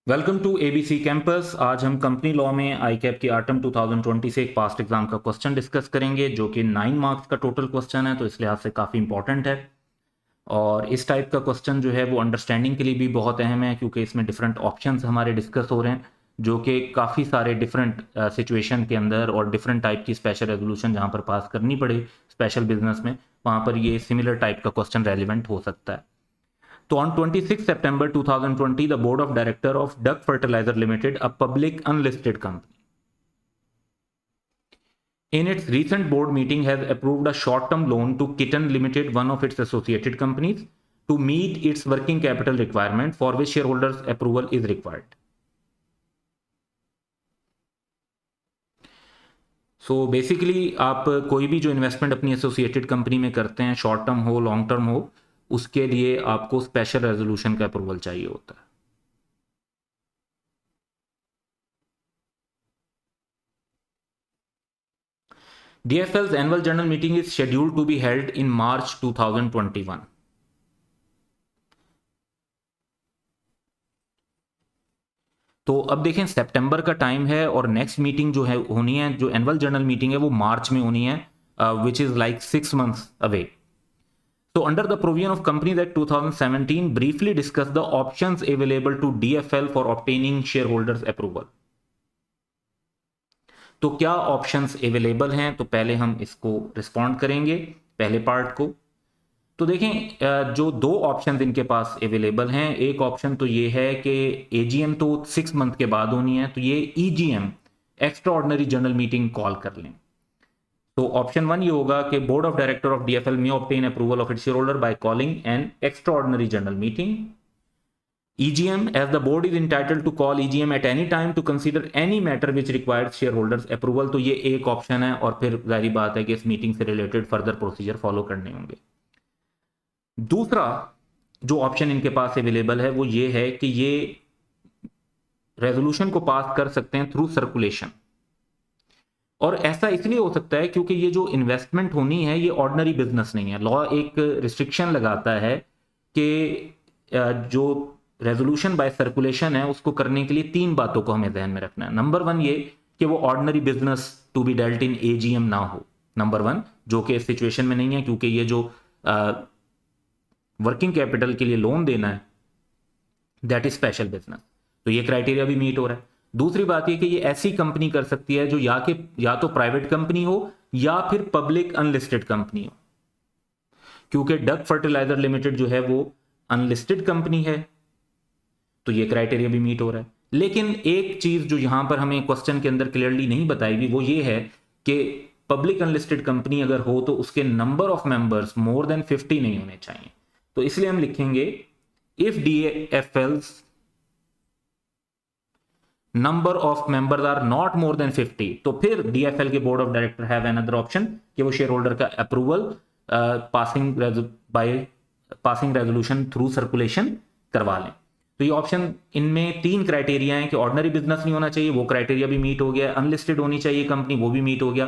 Welcome to ABC campus. आज हम company law में आई कैप की आटम 2020 से एक पास्ट एग्जाम का क्वेश्चन डिस्कस करेंगे जो कि 9 मार्क्स का टोटल क्वेश्चन है, तो इस लिहाज से काफ़ी इंपॉर्टेंट है। और इस टाइप का क्वेश्चन जो है वो अंडरस्टैंडिंग के लिए भी बहुत अहम है, क्योंकि इसमें डिफरेंट ऑप्शंस हमारे डिस्कस हो रहे हैं जो कि काफ़ी सारे डिफरेंट सिचुएशन के अंदर और डिफरेंट टाइप की स्पेशल रेजोल्यूशन जहाँ पर पास करनी पड़े स्पेशल बिजनेस में, वहाँ पर ये सिमिलर टाइप का क्वेश्चन रेलिवेंट हो सकता है। So on 26 September 2020, the board of director of Duck Fertilizer Limited, a public unlisted company, in its recent board meeting has approved a short-term loan to Kitten Limited, one of its associated companies, to meet its working capital requirement, for which shareholders approval is required. So basically आप कोई भी जो investment अपनी associated company में करते हैं, short term हो long term हो, उसके लिए आपको स्पेशल रेजोल्यूशन का अप्रूवल चाहिए होता है। DFL's annual general meeting is scheduled to be held in March 2021. तो अब देखें सितंबर का टाइम है और नेक्स्ट मीटिंग जो है होनी है, जो एनुअल जनरल मीटिंग है वो मार्च में होनी है, which is like 6 months away. So under the provision of Companies Act 2017, briefly discuss the options available to DFL for obtaining shareholders approval. तो क्या ऑप्शंस अवेलेबल हैं, तो पहले हम इसको रिस्पॉन्ड करेंगे पहले पार्ट को। तो देखें जो दो ऑप्शन इनके पास अवेलेबल हैं, एक ऑप्शन तो ये है कि एजीएम तो 6 month के बाद होनी है, तो ये EGM extra ordinary general meeting call कर लें। तो ऑप्शन 1 ये होगा कि board of director of DFL may obtain approval of its share holder by calling an extra ordinary general meeting. EGM, as the board is entitled to call EGM at any time to consider any matter which requires shareholders approval, तो ये एक option है, और फिर जारी बात है कि इस मीटिंग से रिलेटेड फर्दर प्रोसीजर फॉलो करने होंगे। दूसरा जो ऑप्शन इनके पास अवेलेबल है वो ये है कि ये रेजोल्यूशन को पास कर सकते हैं थ्रू सर्कुलेशन। और ऐसा इसलिए हो सकता है क्योंकि ये जो इन्वेस्टमेंट होनी है ये ऑर्डिनरी बिजनेस नहीं है। लॉ एक रिस्ट्रिक्शन लगाता है कि जो रेजोल्यूशन बाय सर्कुलेशन है उसको करने के लिए 3 बातों को हमें ध्यान में रखना है। नंबर 1 ये कि वो ordinary business to be dealt in AGM ना हो, नंबर 1, जो कि इस सिचुएशन में नहीं है, क्योंकि ये जो वर्किंग कैपिटल के लिए लोन देना है दैट इज स्पेशल बिजनेस, तो ये क्राइटेरिया भी मीट हो रहा है। दूसरी बात ये कि ये ऐसी कंपनी कर सकती है जो या तो प्राइवेट कंपनी हो या फिर पब्लिक अनलिस्टेड कंपनी हो, क्योंकि डक फर्टिलाइजर लिमिटेड जो है वो अनलिस्टेड कंपनी है, तो ये क्राइटेरिया भी मीट हो रहा है। लेकिन एक चीज जो यहां पर हमें क्वेश्चन के अंदर क्लियरली नहीं बताई गई वो ये है कि पब्लिक अनलिस्टेड कंपनी अगर हो तो उसके number of members more than 50 नहीं होने चाहिए। तो इसलिए हम लिखेंगे if DFL's number of members are not more than 50, तो फिर DFL के board of director have another option कि वो शेयर होल्डर का approval passing resolution through circulation करवा लें। तो ये ऑप्शन, इनमें 3 क्राइटेरिया हैं कि ऑर्डिनरी बिजनेस नहीं होना चाहिए, वो क्राइटेरिया भी मीट हो गया, अनलिस्टेड होनी चाहिए कंपनी, वो भी मीट हो गया,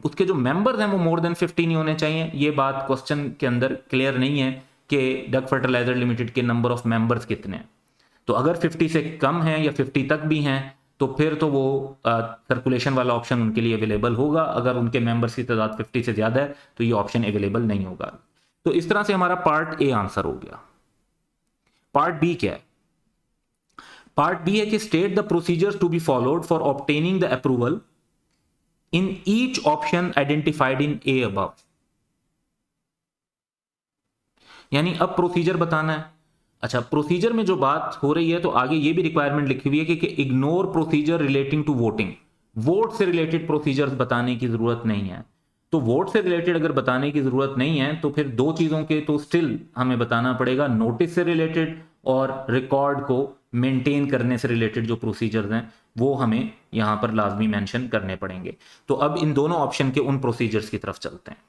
उसके जो मेंबर्स हैं वो मोर देन 50 नहीं होने चाहिए। ये बात क्वेश्चन के अंदर क्लियर नहीं है कि डक फर्टिलाइजर लिमिटेड के नंबर ऑफ मेंबर्स कितने हैं। तो अगर 50 से कम है या 50 तक भी हैं तो फिर तो वो सर्कुलेशन वाला ऑप्शन उनके लिए अवेलेबल होगा। अगर उनके मेंबर्स की तादाद 50 से ज्यादा है तो ये ऑप्शन अवेलेबल नहीं होगा। तो इस तरह से हमारा पार्ट ए आंसर हो गया। पार्ट बी क्या है? पार्ट बी है कि state the procedures to be followed for obtaining the approval in each option identified in a above. यानी अब प्रोसीजर बताना है। अच्छा, प्रोसीजर में जो बात हो रही है तो आगे ये भी रिक्वायरमेंट लिखी हुई है कि ignore procedure relating to voting. Vote से रिलेटेड प्रोसीजर्स बताने की जरूरत नहीं है। तो वोट से रिलेटेड अगर बताने की जरूरत नहीं है तो फिर 2 चीजों के तो स्टिल हमें बताना पड़ेगा, नोटिस से रिलेटेड और रिकॉर्ड को मेंटेन करने से रिलेटेड जो प्रोसीजर्स हैं वो हमें यहां पर लाजमी मेंशन करने पड़ेंगे। तो अब इन दोनों ऑप्शन के उन प्रोसीजर्स की तरफ चलते हैं।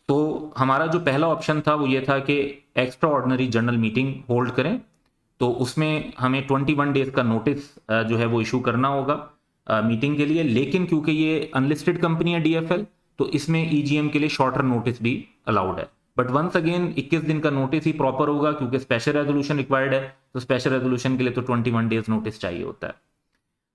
तो हमारा जो पहला ऑप्शन था वो ये था कि extra ordinary general meeting hold करें, तो उसमें हमें 21 डेज का नोटिस जो है वो इशू करना होगा मीटिंग के लिए। लेकिन क्योंकि ये अनलिस्टेड कंपनी है DFL, तो इसमें EGM के लिए शॉर्टर नोटिस भी अलाउड है। बट वंस अगेन 21 दिन का नोटिस ही प्रॉपर होगा, क्योंकि स्पेशल रेजोल्यूशन रिक्वायर्ड है, तो स्पेशल रेजोल्यूशन के लिए तो 21 डेज नोटिस चाहिए होता है।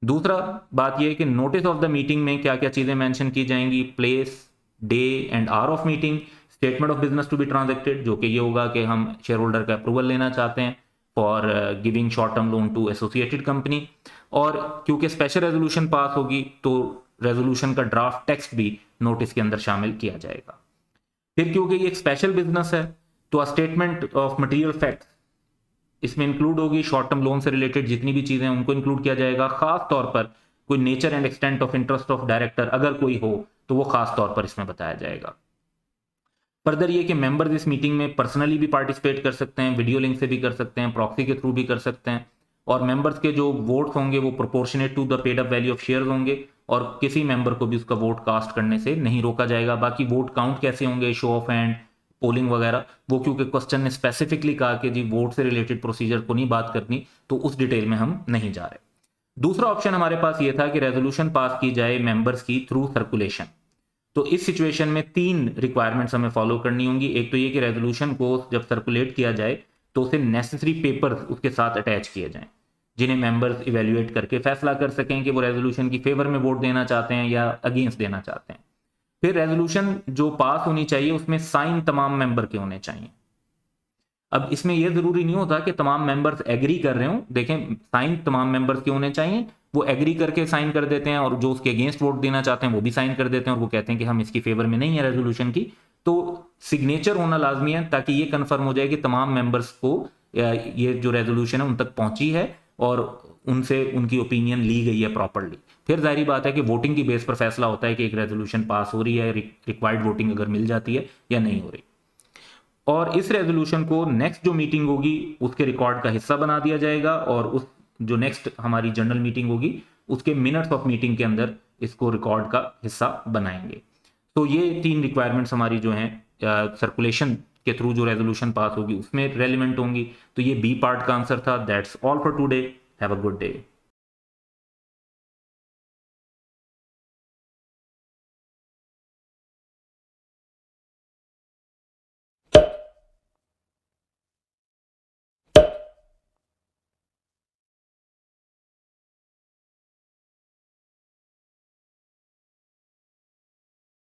दूसरा बात यह है कि नोटिस ऑफ द मीटिंग में क्या क्या चीजें मेंशन की जाएंगी, place, day and hour of meeting, statement of business to be transacted, जो कि ये होगा कि हम शेयर होल्डर का अप्रूवल लेना चाहते हैं for giving short term loan to associated company, और क्योंकि स्पेशल रेजोल्यूशन पास होगी तो रेजोल्यूशन का ड्राफ्ट टेक्स्ट भी नोटिस के अंदर शामिल किया जाएगा। फिर क्योंकि ये एक स्पेशल बिजनेस है तो स्टेटमेंट ऑफ मटेरियल फैक्ट्स इसमें इंक्लूड होगी, शॉर्ट टर्म लोन से रिलेटेड जितनी भी चीजें हैं उनको इंक्लूड किया जाएगा। खास तौर पर कोई nature and extent of interest of director अगर कोई हो तो वो खास तौर पर इसमें बताया जाएगा। फर्दर ये कि मेंबर्स इस मीटिंग में पर्सनली भी पार्टिसिपेट कर सकते हैं, वीडियो लिंक से भी कर सकते हैं, प्रॉक्सी के थ्रू भी कर सकते हैं, और मेंबर्स के जो वोट होंगे वो proportionate to the paid up value of shares होंगे, और किसी मेंबर को भी उसका वोट कास्ट करने से नहीं रोका जाएगा। बाकी वोट काउंट कैसे होंगे, शो ऑफ हैंड, पोलिंग वगैरह, वो क्योंकि क्वेश्चन ने स्पेसिफिकली कहा कि जी वोट से रिलेटेड प्रोसीजर को नहीं बात करनी, तो उस डिटेल में हम नहीं जा रहे। दूसरा ऑप्शन हमारे पास ये था कि रेजोल्यूशन पास की जाए मेंबर्स की थ्रू सर्कुलेशन। तो इस सिचुएशन में 3 रिक्वायरमेंट्स हमें फॉलो करनी होंगी। एक तो ये कि रेजोल्यूशन को जब सर्कुलेट किया जाए तो उसे नेसेसरी पेपर्स उसके साथ अटैच किए जाएं, जिन्हें मेंबर्स इवेल्युएट करके फैसला कर सकें कि वो रेजोल्यूशन की फेवर में वोट देना चाहते हैं या अगेंस्ट देना चाहते हैं। फिर रेजोल्यूशन जो पास होनी चाहिए उसमें साइन तमाम मेंबर के होने चाहिए। अब इसमें यह जरूरी नहीं होता कि तमाम मेंबर्स एग्री कर रहे हो, देखें साइन तमाम मेंबर्स के होने चाहिए, वो एग्री करके साइन कर देते हैं और जो उसके अगेंस्ट वोट देना चाहते हैं वो भी साइन कर देते हैं और वो कहते हैं कि हम इसकी फेवर में नहीं है रेजोल्यूशन की, तो सिग्नेचर होना लाजमी है ताकि ये कंफर्म हो जाए कि तमाम मेंबर्स को ये जो रेजोल्यूशन है उन तक पहुंची है और उनसे उनकी ओपिनियन ली गई है प्रॉपरली। फिर जाहिर बात है कि वोटिंग की बेस पर फैसला होता है कि एक रेजोल्यूशन पास हो रही है, रिक्वायर्ड वोटिंग अगर मिल जाती है या नहीं हो रही, और इस रेजोल्यूशन को नेक्स्ट जो मीटिंग होगी उसके रिकॉर्ड का हिस्सा बना दिया जाएगा, और उस जो नेक्स्ट हमारी जनरल मीटिंग होगी उसके मिनट्स ऑफ मीटिंग के अंदर इसको रिकॉर्ड का हिस्सा बनाएंगे। तो ये 3 रिक्वायरमेंट्स हमारी जो हैं सर्कुलेशन के थ्रू जो रेजोल्यूशन पास होगी उसमें रेलिवेंट होंगी। तो ये बी पार्ट का आंसर था। That's all for today, have a good day.